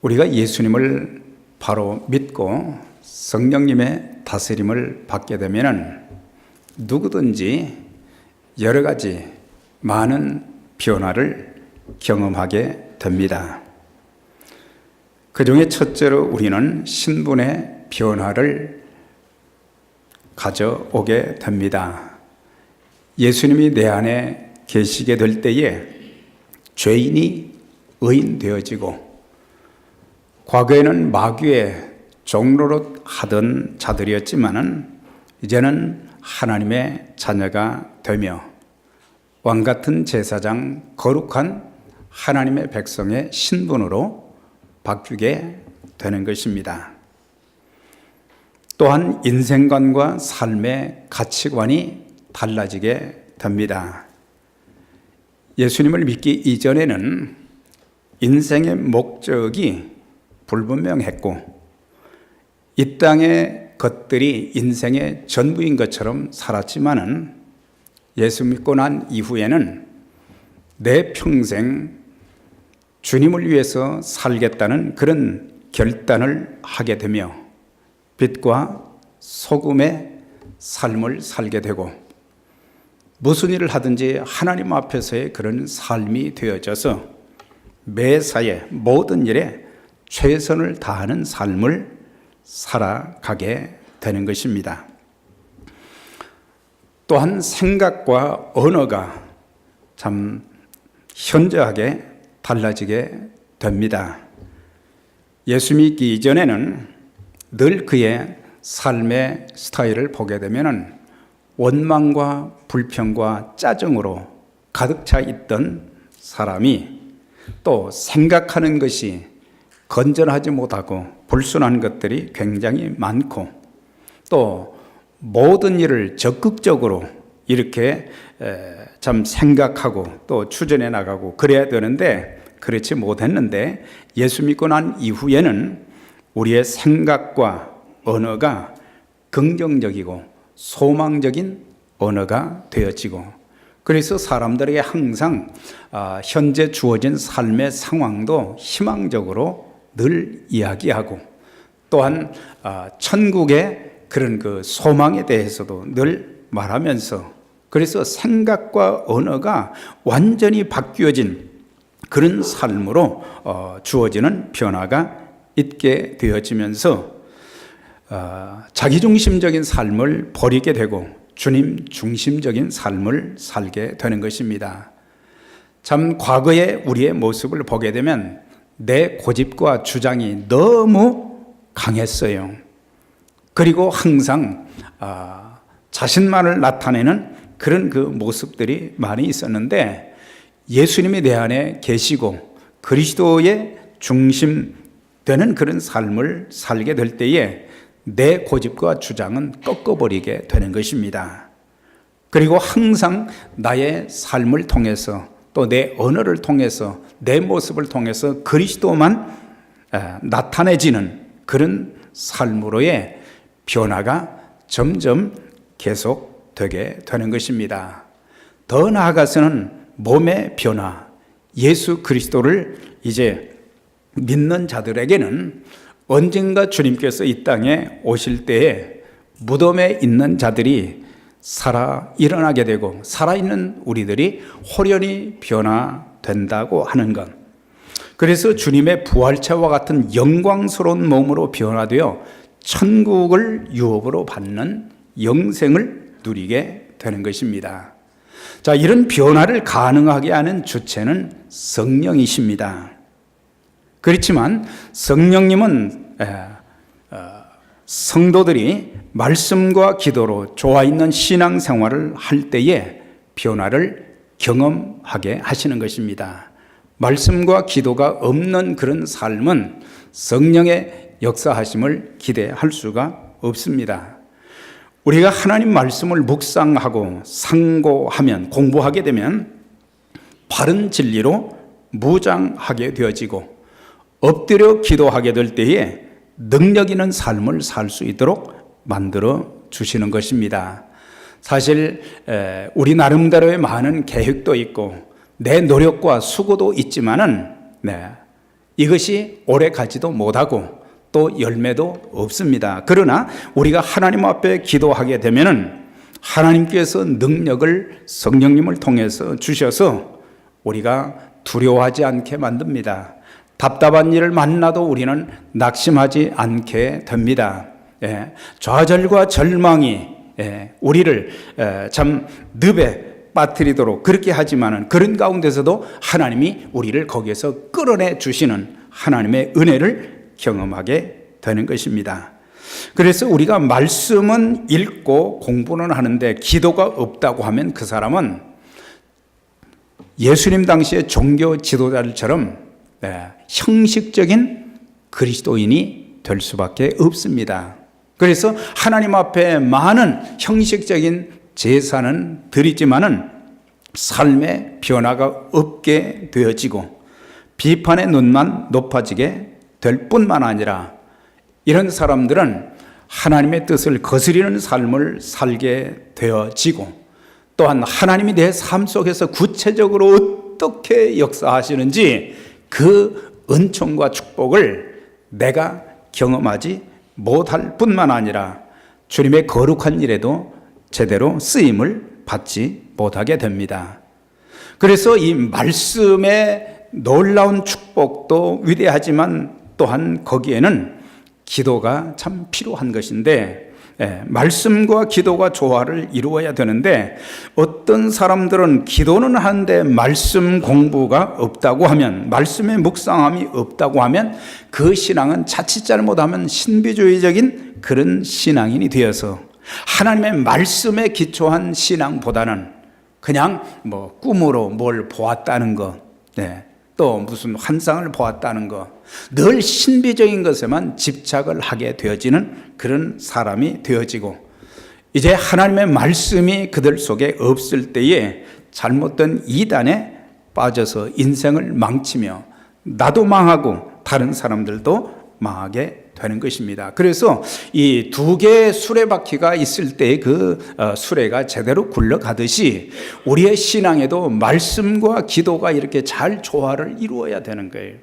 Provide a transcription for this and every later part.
우리가 예수님을 바로 믿고 성령님의 다스림을 받게 되면 누구든지 여러 가지 많은 변화를 경험하게 됩니다. 그 중에 첫째로 우리는 신분의 변화를 가져오게 됩니다. 예수님이 내 안에 계시게 될 때에 죄인이 의인 되어지고, 과거에는 마귀의 종로로 하던 자들이었지만은 이제는 하나님의 자녀가 되며 왕같은 제사장, 거룩한 하나님의 백성의 신분으로 바뀌게 되는 것입니다. 또한 인생관과 삶의 가치관이 달라지게 됩니다. 예수님을 믿기 이전에는 인생의 목적이 불분명했고, 이 땅의 것들이 인생의 전부인 것처럼 살았지만은 예수 믿고 난 이후에는 내 평생 주님을 위해서 살겠다는 그런 결단을 하게 되며 빛과 소금의 삶을 살게 되고, 무슨 일을 하든지 하나님 앞에서의 그런 삶이 되어져서 매사에 모든 일에 최선을 다하는 삶을 살아가게 되는 것입니다. 또한 생각과 언어가 참 현저하게 달라지게 됩니다. 예수 믿기 이전에는 늘 그의 삶의 스타일을 보게 되면 원망과 불평과 짜증으로 가득 차 있던 사람이 또 생각하는 것이 건전하지 못하고 불순한 것들이 굉장히 많고, 또 모든 일을 적극적으로 이렇게 참 생각하고 또 추진해 나가고 그래야 되는데 그렇지 못했는데, 예수 믿고 난 이후에는 우리의 생각과 언어가 긍정적이고 소망적인 언어가 되어지고, 그래서 사람들에게 항상 현재 주어진 삶의 상황도 희망적으로 늘 이야기하고, 또한 천국의 그런 그 소망에 대해서도 늘 말하면서, 그래서 생각과 언어가 완전히 바뀌어진 그런 삶으로 주어지는 변화가 있게 되어지면서 자기중심적인 삶을 버리게 되고 주님 중심적인 삶을 살게 되는 것입니다. 참 과거의 우리의 모습을 보게 되면 내 고집과 주장이 너무 강했어요. 그리고 항상 자신만을 나타내는 그런 그 모습들이 많이 있었는데, 예수님이 내 안에 계시고 그리스도의 중심되는 그런 삶을 살게 될 때에 내 고집과 주장은 꺾어버리게 되는 것입니다. 그리고 항상 나의 삶을 통해서 또 내 언어를 통해서 내 모습을 통해서 그리스도만 나타내지는 그런 삶으로의 변화가 점점 계속되게 되는 것입니다. 더 나아가서는 몸의 변화, 예수 그리스도를 이제 믿는 자들에게는 언젠가 주님께서 이 땅에 오실 때에 무덤에 있는 자들이 살아 일어나게 되고 살아있는 우리들이 홀연히 변화된다고 하는 것, 그래서 주님의 부활체와 같은 영광스러운 몸으로 변화되어 천국을 유업으로 받는 영생을 누리게 되는 것입니다. 자, 이런 변화를 가능하게 하는 주체는 성령이십니다. 그렇지만 성령님은 성도들이 말씀과 기도로 좋아있는 신앙생활을 할 때에 변화를 경험하게 하시는 것입니다. 말씀과 기도가 없는 그런 삶은 성령의 역사하심을 기대할 수가 없습니다. 우리가 하나님 말씀을 묵상하고 상고하면, 공부하게 되면 바른 진리로 무장하게 되어지고, 엎드려 기도하게 될 때에 능력 있는 삶을 살 수 있도록 만들어 주시는 것입니다. 사실 우리 나름대로의 많은 계획도 있고 내 노력과 수고도 있지만은 이것이 오래 가지도 못하고 또 열매도 없습니다. 그러나 우리가 하나님 앞에 기도하게 되면은 하나님께서 능력을 성령님을 통해서 주셔서 우리가 두려워하지 않게 만듭니다. 답답한 일을 만나도 우리는 낙심하지 않게 됩니다. 좌절과 절망이 우리를 참 늪에 빠뜨리도록 그렇게 하지만은 그런 가운데서도 하나님이 우리를 거기에서 끌어내 주시는 하나님의 은혜를 경험하게 되는 것입니다. 그래서 우리가 말씀은 읽고 공부는 하는데 기도가 없다고 하면 그 사람은 예수님 당시의 종교 지도자들처럼 형식적인 그리스도인이 될 수밖에 없습니다. 그래서 하나님 앞에 많은 형식적인 제사는 드리지만은 삶의 변화가 없게 되어지고 비판의 눈만 높아지게 될 뿐만 아니라 이런 사람들은 하나님의 뜻을 거스리는 삶을 살게 되어지고 또한 하나님이 내 삶 속에서 구체적으로 어떻게 역사하시는지 그 은총과 축복을 내가 경험하지 못할 뿐만 아니라 주님의 거룩한 일에도 제대로 쓰임을 받지 못하게 됩니다. 그래서 이 말씀의 놀라운 축복도 위대하지만 또한 거기에는 기도가 참 필요한 것인데 말씀과 기도가 조화를 이루어야 되는데 어떤 사람들은 기도는 하는데 말씀 공부가 없다고 하면 말씀의 묵상함이 없다고 하면 그 신앙은 자칫 잘못하면 신비주의적인 그런 신앙인이 되어서 하나님의 말씀에 기초한 신앙보다는 그냥 뭐 꿈으로 뭘 보았다는 것, 또 무슨 환상을 보았다는 것, 늘 신비적인 것에만 집착을 하게 되어지는 그런 사람이 되어지고 이제 하나님의 말씀이 그들 속에 없을 때에 잘못된 이단에 빠져서 인생을 망치며 나도 망하고 다른 사람들도 망하게 되는 것입니다. 그래서 이 두 개의 수레바퀴가 있을 때 그 수레가 제대로 굴러가듯이 우리의 신앙에도 말씀과 기도가 이렇게 잘 조화를 이루어야 되는 거예요.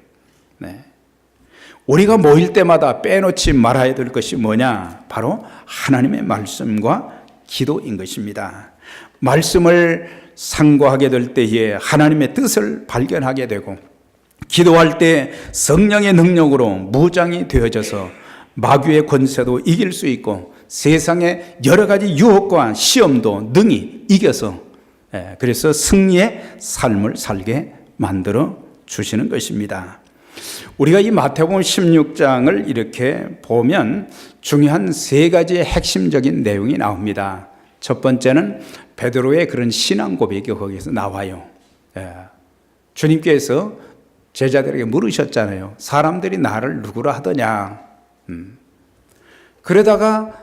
우리가 모일 때마다 빼놓지 말아야 될 것이 뭐냐? 바로 하나님의 말씀과 기도인 것입니다. 말씀을 상고하게 될 때에 하나님의 뜻을 발견하게 되고 기도할 때 성령의 능력으로 무장이 되어져서 마귀의 권세도 이길 수 있고 세상의 여러 가지 유혹과 시험도 능히 이겨서 그래서 승리의 삶을 살게 만들어 주시는 것입니다. 우리가 이 마태복음 16장을 이렇게 보면 중요한 세 가지의 핵심적인 내용이 나옵니다. 첫 번째는 베드로의 그런 신앙 고백이 거기서 나와요. 주님께서 제자들에게 물으셨잖아요. 사람들이 나를 누구라 하더냐. 그러다가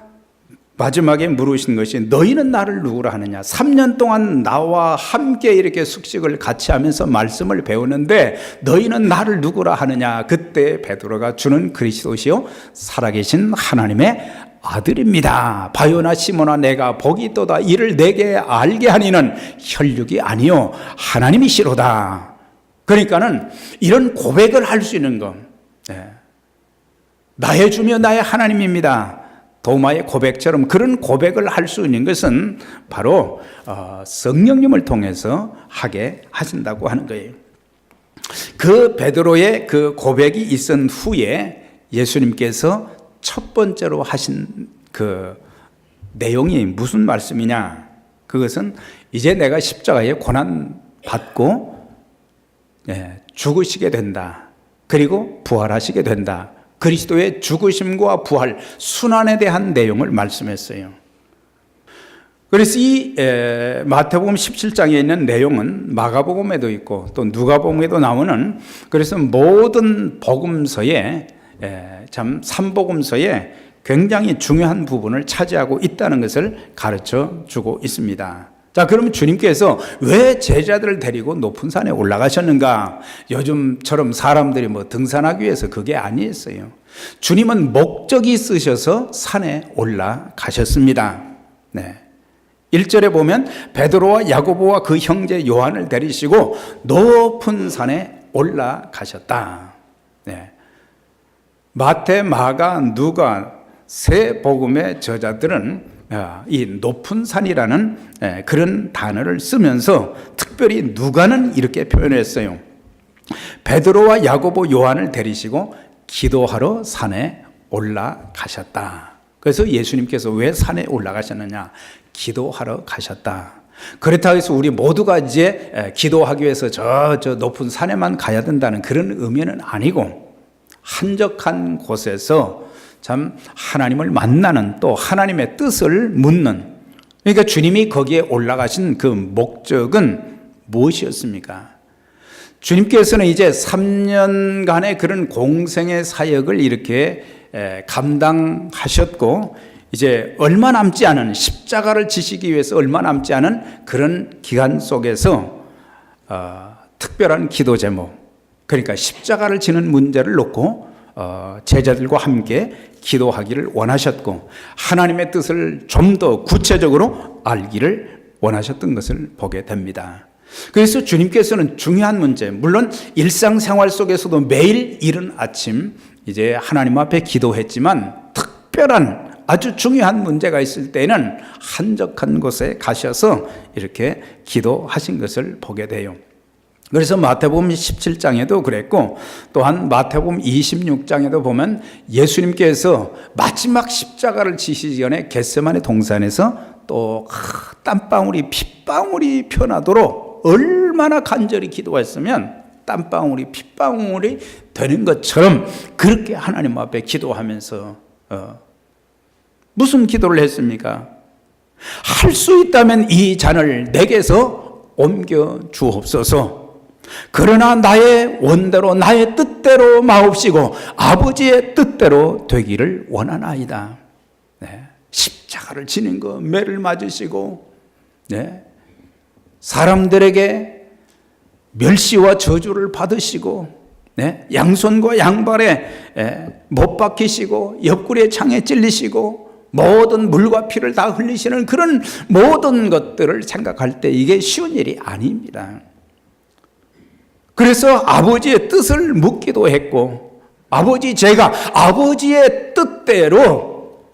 마지막에 물으신 것이 너희는 나를 누구라 하느냐. 3년 동안 나와 함께 이렇게 숙식을 같이 하면서 말씀을 배우는데 너희는 나를 누구라 하느냐. 그때 베드로가 주는 그리스도시요 살아계신 하나님의 아들입니다. 바요나 시모나 내가 복이 있도다. 이를 내게 알게 하니는 혈육이 아니요 하나님이시로다. 그러니까는 이런 고백을 할 수 있는 것, 나의 주며 나의 하나님입니다. 도마의 고백처럼 그런 고백을 할 수 있는 것은 바로 성령님을 통해서 하게 하신다고 하는 거예요. 그 베드로의 그 고백이 있은 후에 예수님께서 첫 번째로 하신 그 내용이 무슨 말씀이냐? 그것은 이제 내가 십자가에 고난 받고 죽으시게 된다. 그리고 부활하시게 된다. 그리스도의 죽으심과 부활, 순환에 대한 내용을 말씀했어요. 그래서 이 마태복음 17장에 있는 내용은 마가복음에도 있고 또 누가복음에도 나오는 그래서 모든 복음서에 참 삼복음서에 굉장히 중요한 부분을 차지하고 있다는 것을 가르쳐 주고 있습니다. 자, 그러면 주님께서 왜 제자들을 데리고 높은 산에 올라가셨는가? 요즘처럼 사람들이 뭐 등산하기 위해서 그게 아니었어요. 주님은 목적이 있으셔서 산에 올라가셨습니다. 1절에 보면 베드로와 야고보와 그 형제 요한을 데리시고 높은 산에 올라가셨다. 네. 마태, 마가, 누가 세 복음의 저자들은 이 높은 산이라는 그런 단어를 쓰면서 특별히 누가는 이렇게 표현했어요. 베드로와 야고보, 요한을 데리시고 기도하러 산에 올라가셨다. 그래서 예수님께서 왜 산에 올라가셨느냐? 기도하러 가셨다. 그렇다고 해서 우리 모두가 이제 기도하기 위해서 저 높은 산에만 가야 된다는 그런 의미는 아니고, 한적한 곳에서 참 하나님을 만나는, 또 하나님의 뜻을 묻는, 그러니까 주님이 거기에 올라가신 그 목적은 무엇이었습니까? 주님께서는 이제 3년간의 그런 공생의 사역을 이렇게 감당하셨고, 이제 얼마 남지 않은, 십자가를 지시기 위해서 얼마 남지 않은 그런 기간 속에서 특별한 기도 제목, 그러니까 십자가를 지는 문제를 놓고 제자들과 함께 기도하기를 원하셨고, 하나님의 뜻을 좀 더 구체적으로 알기를 원하셨던 것을 보게 됩니다. 그래서 주님께서는 중요한 문제, 물론 일상생활 속에서도 매일 이른 아침 이제 하나님 앞에 기도했지만, 특별한 아주 중요한 문제가 있을 때는 한적한 곳에 가셔서 이렇게 기도하신 것을 보게 돼요. 그래서 마태복음 17장에도 그랬고, 또한 마태복음 26장에도 보면 예수님께서 마지막 십자가를 지시기 전에 겟세마네 동산에서 또 땀방울이 핏방울이 편하도록 얼마나 간절히 기도했으면 땀방울이 핏방울이 되는 것처럼 그렇게 하나님 앞에 기도하면서 무슨 기도를 했습니까? 할 수 있다면 이 잔을 내게서 옮겨 주옵소서. 그러나 나의 원대로, 나의 뜻대로 마옵시고 아버지의 뜻대로 되기를 원하나이다. 네. 십자가를 지는 거, 매를 맞으시고, 네. 사람들에게 멸시와 저주를 받으시고, 네. 양손과 양발에 못 박히시고, 옆구리에 창에 찔리시고, 모든 물과 피를 다 흘리시는 그런 모든 것들을 생각할 때 이게 쉬운 일이 아닙니다. 그래서 아버지의 뜻을 묻기도 했고, 제가 아버지의 뜻대로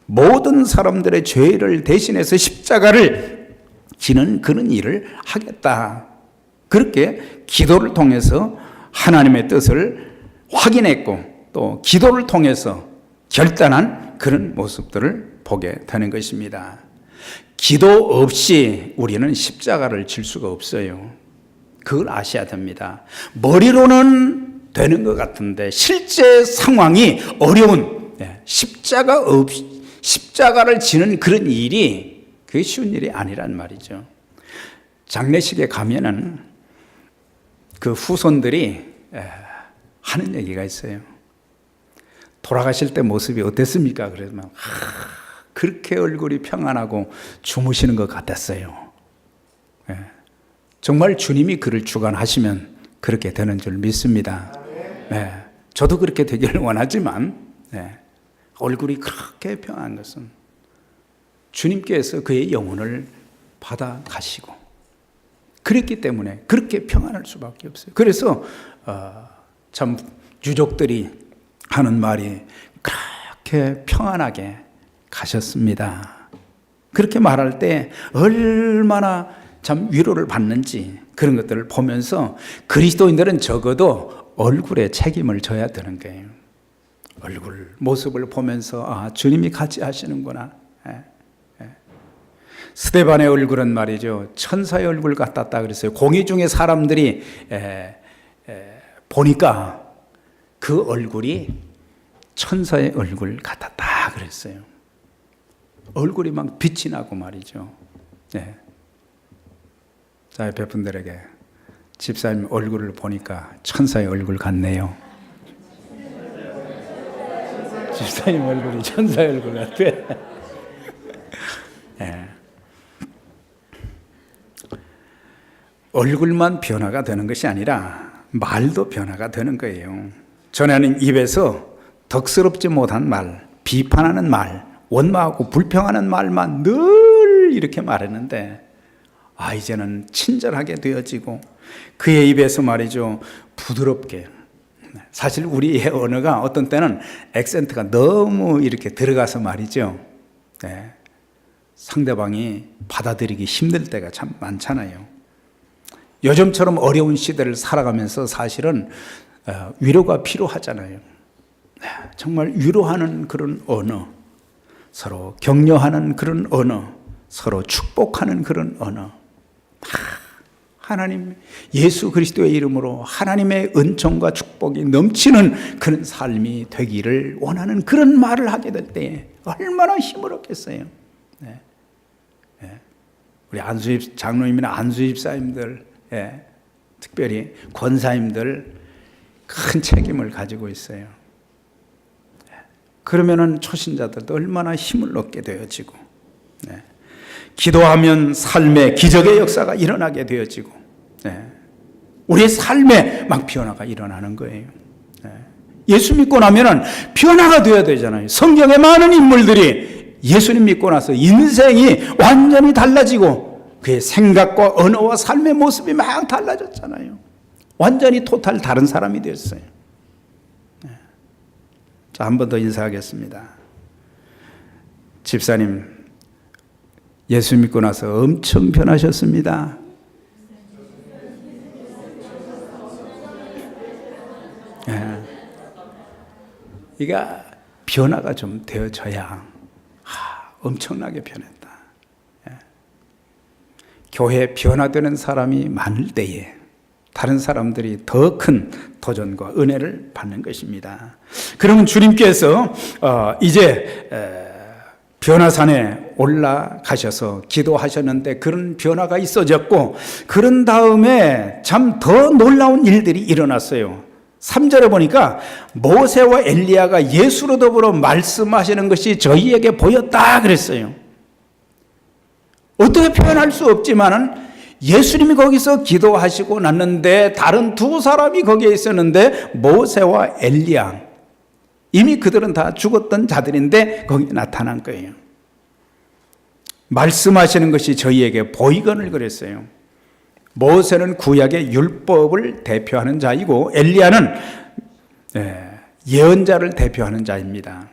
모든 사람들의 죄를 대신해서 십자가를 지는 그런 일을 하겠다. 그렇게 기도를 통해서 하나님의 뜻을 확인했고, 또 기도를 통해서 결단한 그런 모습들을 보게 되는 것입니다. 기도 없이 우리는 십자가를 질 수가 없어요. 그걸 아셔야 됩니다. 머리로는 되는 것 같은데 실제 상황이 어려운, 십자가를 지는 그런 일이 그게 쉬운 일이 아니란 말이죠. 장례식에 가면은 그 후손들이 하는 얘기가 있어요. 돌아가실 때 모습이 어땠습니까? 그러면 그렇게 얼굴이 평안하고 주무시는 것 같았어요. 정말 주님이 그를 주관하시면 그렇게 되는 줄 믿습니다. 네, 저도 그렇게 되기를 원하지만, 얼굴이 그렇게 평안한 것은 주님께서 그의 영혼을 받아 가시고 그랬기 때문에 그렇게 평안할 수밖에 없어요. 그래서 참 유족들이 하는 말이 그렇게 평안하게 가셨습니다. 그렇게 말할 때 얼마나 참 위로를 받는지 그런 것들을 보면서 그리스도인들은 적어도 얼굴에 책임을 져야 되는 거예요. 얼굴, 모습을 보면서 주님이 같이 하시는구나. 스데반의 얼굴은 말이죠, 천사의 얼굴 같았다 그랬어요. 공의 중에 사람들이 보니까 그 얼굴이 천사의 얼굴 같았다 그랬어요. 얼굴이 막 빛이 나고 말이죠. 자, 옆에 분들에게 집사님 얼굴을 보니까 천사의 얼굴 같네요. 집사님 얼굴이 천사의 얼굴 같아. 얼굴만 변화가 되는 것이 아니라 말도 변화가 되는 거예요. 전에는 입에서 덕스럽지 못한 말, 비판하는 말, 원망하고 불평하는 말만 늘 이렇게 말했는데, 이제는 친절하게 되어지고 그의 입에서 말이죠, 부드럽게 사실 우리의 언어가 어떤 때는 액센트가 너무 이렇게 들어가서 말이죠. 네. 상대방이 받아들이기 힘들 때가 참 많잖아요. 요즘처럼 어려운 시대를 살아가면서 사실은 위로가 필요하잖아요. 정말 위로하는 그런 언어, 서로 격려하는 그런 언어, 서로 축복하는 그런 언어. 하나님, 예수 그리스도의 이름으로 하나님의 은총과 축복이 넘치는 그런 삶이 되기를 원하는 그런 말을 하게 될 때 얼마나 힘을 얻겠어요. 네. 네. 우리 안수집 장로님이나 안수집사님들, 예. 특별히 권사님들 큰 책임을 가지고 있어요. 그러면은 초신자들도 얼마나 힘을 얻게 되어지고, 네. 기도하면 삶의 기적의 역사가 일어나게 되어지고, 네. 우리의 삶에 막 변화가 일어나는 거예요. 네. 예수 믿고 나면은 변화가 되어야 되잖아요. 성경의 많은 인물들이 예수님 믿고 나서 인생이 완전히 달라지고 그의 생각과 언어와 삶의 모습이 막 달라졌잖아요. 완전히 토탈 다른 사람이 되었어요. 네. 자, 한 번 더 인사하겠습니다. 집사님, 예수 믿고 나서 엄청 변하셨습니다. 예. 이가 변화가 좀 되어져야 엄청나게 변했다. 예. 교회에 변화되는 사람이 많을 때에 다른 사람들이 더 큰 도전과 은혜를 받는 것입니다. 그러면 주님께서 이제 변화산에 올라가셔서 기도하셨는데 그런 변화가 있어졌고, 그런 다음에 참 더 놀라운 일들이 일어났어요. 3절에 보니까 모세와 엘리야가 예수로 더불어 말씀하시는 것이 저희에게 보였다 그랬어요. 어떻게 표현할 수 없지만은 예수님이 거기서 기도하시고 났는데 다른 두 사람이 거기에 있었는데 모세와 엘리야, 이미 그들은 다 죽었던 자들인데 거기에 나타난 거예요. 말씀하시는 것이 저희에게 보이거늘 그랬어요. 모세는 구약의 율법을 대표하는 자이고 엘리야는 예언자를 대표하는 자입니다.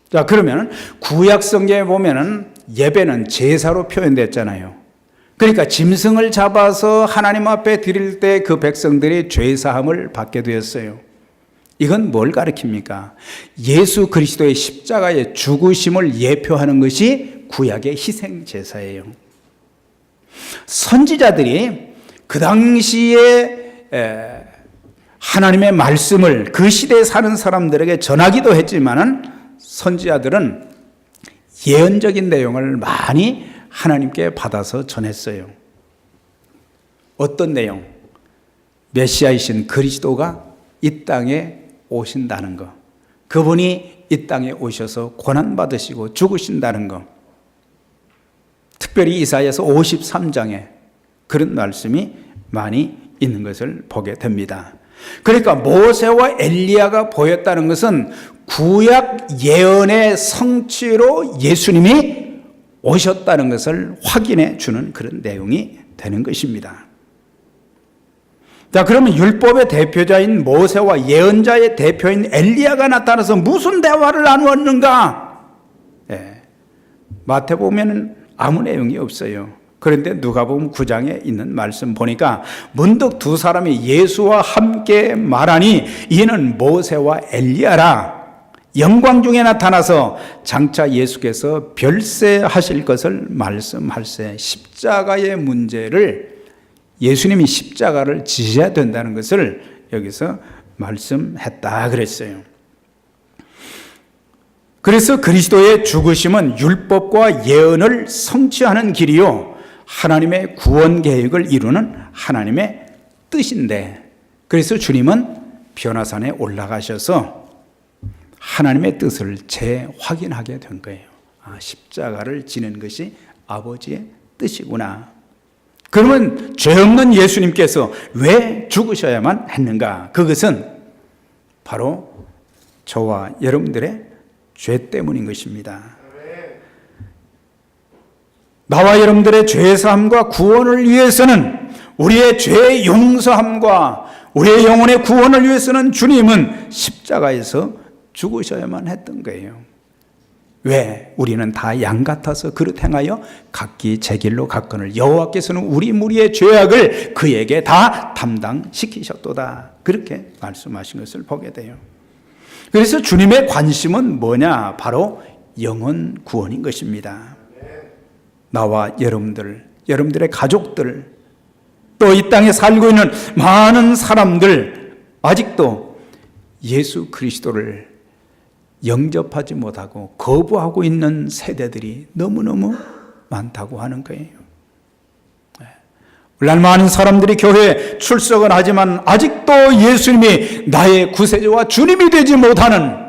자, 그러면 구약 성경에 보면은 예배는 제사로 표현됐잖아요. 그러니까 짐승을 잡아서 하나님 앞에 드릴 때 그 백성들이 죄사함을 받게 되었어요. 이건 뭘 가리킵니까? 예수 그리스도의 십자가의 죽으심을 예표하는 것이 구약의 희생제사예요. 선지자들이 그 당시에 하나님의 말씀을 그 시대에 사는 사람들에게 전하기도 했지만은 선지자들은 예언적인 내용을 많이 하나님께 받아서 전했어요. 어떤 내용? 메시아이신 그리스도가 이 땅에 오신다는 것, 그분이 이 땅에 오셔서 고난받으시고 죽으신다는 것, 특별히 이사야서 53장에 그런 말씀이 많이 있는 것을 보게 됩니다. 그러니까 모세와 엘리야가 보였다는 것은 구약 예언의 성취로 예수님이 오셨다는 것을 확인해 주는 그런 내용이 되는 것입니다. 자, 그러면 율법의 대표자인 모세와 예언자의 대표인 엘리야가 나타나서 무슨 대화를 나누었는가? 마태복음에는 아무 내용이 없어요. 그런데 누가복음 9장에 있는 말씀 보니까 문득 두 사람이 예수와 함께 말하니 이는 모세와 엘리야라. 영광 중에 나타나서 장차 예수께서 별세하실 것을 말씀할세. 십자가의 문제를, 예수님이 십자가를 지셔야 된다는 것을 여기서 말씀했다 그랬어요. 그래서 그리스도의 죽으심은 율법과 예언을 성취하는 길이요 하나님의 구원 계획을 이루는 하나님의 뜻인데, 그래서 주님은 변화산에 올라가셔서 하나님의 뜻을 재확인하게 된 거예요. 십자가를 지는 것이 아버지의 뜻이구나. 그러면 죄 없는 예수님께서 왜 죽으셔야만 했는가? 그것은 바로 저와 여러분들의 죄 때문인 것입니다. 나와 여러분들의 죄사함과 구원을 위해서는 우리의 죄 용서함과 우리의 영혼의 구원을 위해서는 주님은 십자가에서 죽으셔야만 했던 거예요. 왜? 우리는 다 양 같아서 그릇 행하여 각기 제 길로 갔거늘 여호와께서는 우리 무리의 죄악을 그에게 다 담당시키셨도다. 그렇게 말씀하신 것을 보게 돼요. 그래서 주님의 관심은 뭐냐? 바로 영혼 구원인 것입니다. 나와 여러분들, 여러분들의 가족들, 또 이 땅에 살고 있는 많은 사람들, 아직도 예수 그리스도를 영접하지 못하고 거부하고 있는 세대들이 너무너무 많다고 하는 거예요. 물론 많은 사람들이 교회에 출석은 하지만 아직도 예수님이 나의 구세주와 주님이 되지 못하는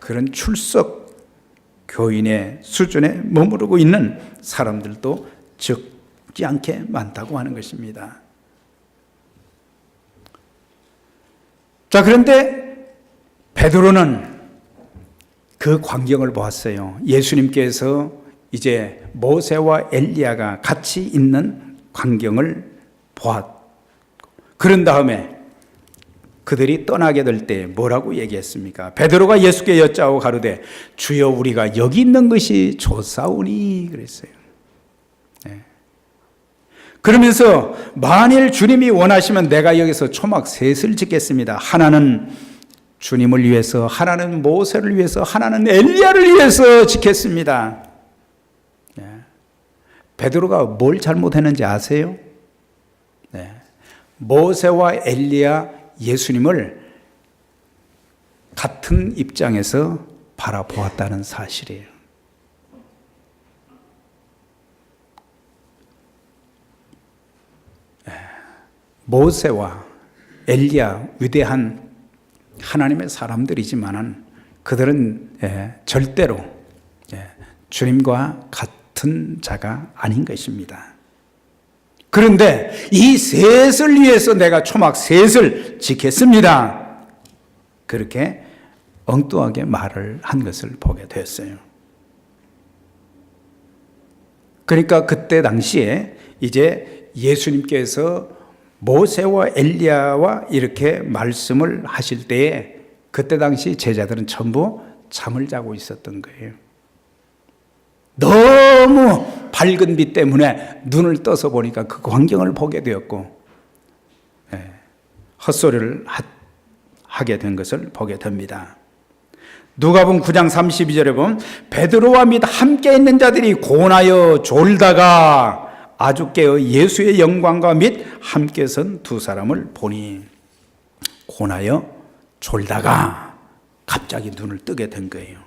그런 출석 교인의 수준에 머무르고 있는 사람들도 적지 않게 많다고 하는 것입니다. 자, 그런데 베드로는 그 광경을 보았어요. 예수님께서 이제 모세와 엘리야가 같이 있는 광경을 보았고, 그런 다음에 그들이 떠나게 될 때 뭐라고 얘기했습니까? 베드로가 예수께 여짜오 가로되 주여 우리가 여기 있는 것이 좋사오니 그랬어요. 그러면서 만일 주님이 원하시면 내가 여기서 초막 셋을 짓겠습니다. 하나는 주님을 위해서, 하나는 모세를 위해서, 하나는 엘리야를 위해서 짓겠습니다. 베드로가 뭘 잘못했는지 아세요? 모세와 엘리야, 예수님을 같은 입장에서 바라보았다는 사실이에요. 모세와 엘리야 위대한 하나님의 사람들이지만은 그들은 절대로 주님과 같은 자가 아닌 것입니다. 그런데 이 셋을 위해서 내가 초막 셋을 짓겠습니다. 그렇게 엉뚱하게 말을 한 것을 보게 되었어요. 그러니까 그때 당시에 이제 예수님께서 모세와 엘리야와 이렇게 말씀을 하실 때에 그때 당시 제자들은 전부 잠을 자고 있었던 거예요. 너무 밝은 빛 때문에 눈을 떠서 보니까 그 광경을 보게 되었고 헛소리를 하게 된 것을 보게 됩니다. 누가복음 9장 32절에 보면 베드로와 및 함께 있는 자들이 고나여 졸다가 아주 깨어 예수의 영광과 및 함께 선 두 사람을 보니, 고나여 졸다가 갑자기 눈을 뜨게 된 거예요.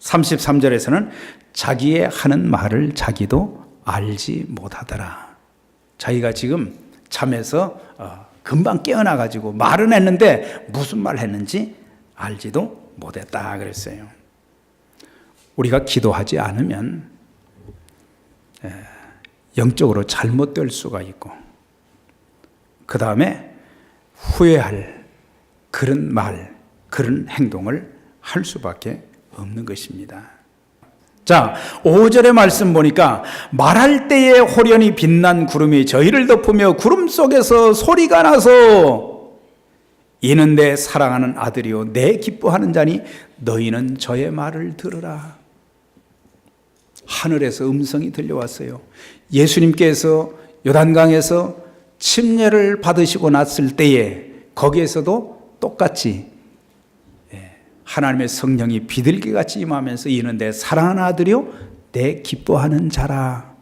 33절에서는 자기의 하는 말을 자기도 알지 못하더라. 자기가 지금 잠에서 금방 깨어나가지고 말은 했는데 무슨 말 했는지 알지도 못했다 그랬어요. 우리가 기도하지 않으면 영적으로 잘못될 수가 있고, 그 다음에 후회할 그런 말, 그런 행동을 할 수밖에 없는 것입니다. 자, 5절의 말씀 보니까 말할 때에 호련히 빛난 구름이 저희를 덮으며 구름 속에서 소리가 나서 이는 내 사랑하는 아들이요 내 기뻐하는 자니 너희는 저의 말을 들으라. 하늘에서 음성이 들려왔어요. 예수님께서 요단강에서 침례를 받으시고 났을 때에 거기에서도 똑같이 하나님의 성령이 비둘기같이 임하면서 이는 내 사랑하는 아들이요 내 기뻐하는 자라.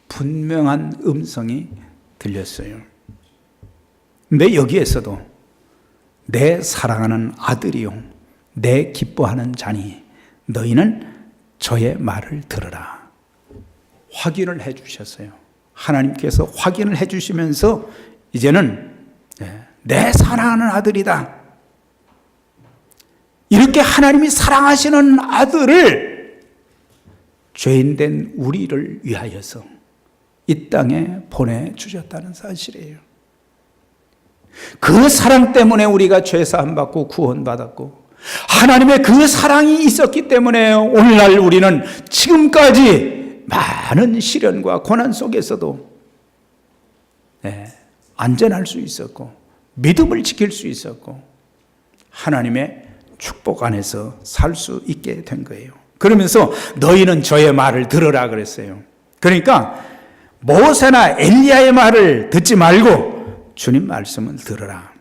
분명한 음성이 들렸어요. 근데 여기에서도 내 사랑하는 아들이요 내 기뻐하는 자니 너희는 저의 말을 들으라. 확인을 해 주셨어요. 하나님께서 확인을 해 주시면서 이제는 내 사랑하는 아들이다. 이렇게 하나님이 사랑하시는 아들을 죄인된 우리를 위하여서 이 땅에 보내주셨다는 사실이에요. 그 사랑 때문에 우리가 죄사함 받고 구원받았고, 하나님의 그 사랑이 있었기 때문에 오늘날 우리는 지금까지 많은 시련과 고난 속에서도 안전할 수 있었고 믿음을 지킬 수 있었고 하나님의 축복 안에서 살 수 있게 된 거예요. 그러면서 너희는 저의 말을 들으라 그랬어요. 그러니까 모세나 엘리야의 말을 듣지 말고 주님 말씀을 들으라.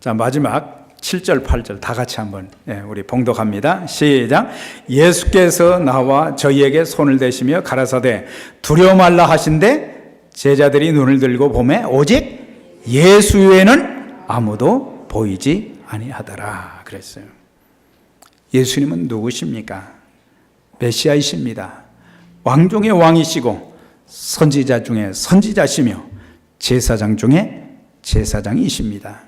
자, 마지막 7절 8절 다 같이 한번 우리 봉독합니다. 시작. 예수께서 나와 저희에게 손을 대시며 가라사대 두려워 말라 하신대 제자들이 눈을 들고 보매 오직 예수 외에는 아무도 보이지 아니하더라 그랬어요. 예수님은 누구십니까? 메시아이십니다. 왕 중의 왕이시고 선지자 중에 선지자시며 제사장 중에 제사장이십니다.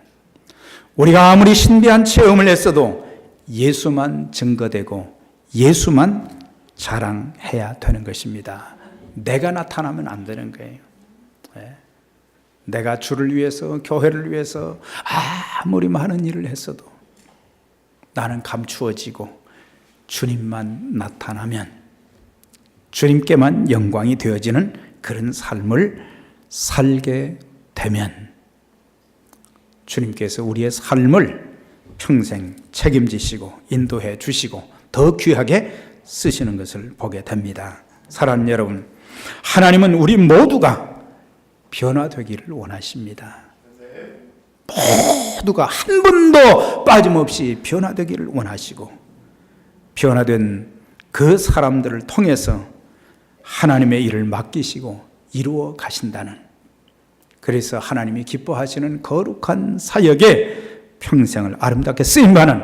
우리가 아무리 신비한 체험을 했어도 예수만 증거되고 예수만 자랑해야 되는 것입니다. 내가 나타나면 안 되는 거예요. 내가 주를 위해서 교회를 위해서 아무리 많은 일을 했어도 나는 감추어지고 주님만 나타나면 주님께만 영광이 되어지는 그런 삶을 살게 되면 주님께서 우리의 삶을 평생 책임지시고 인도해 주시고 더 귀하게 쓰시는 것을 보게 됩니다. 사랑하는 여러분, 하나님은 우리 모두가 변화되기를 원하십니다. 모두가 한 분도 빠짐없이 변화되기를 원하시고 변화된 그 사람들을 통해서 하나님의 일을 맡기시고 이루어 가신다는, 그래서 하나님이 기뻐하시는 거룩한 사역에 평생을 아름답게 쓰임받는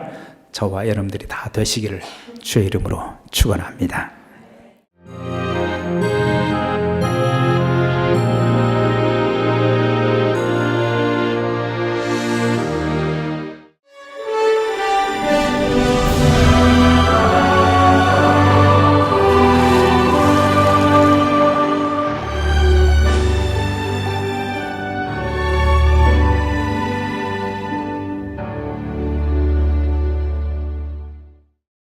저와 여러분들이 다 되시기를 주의 이름으로 축원합니다.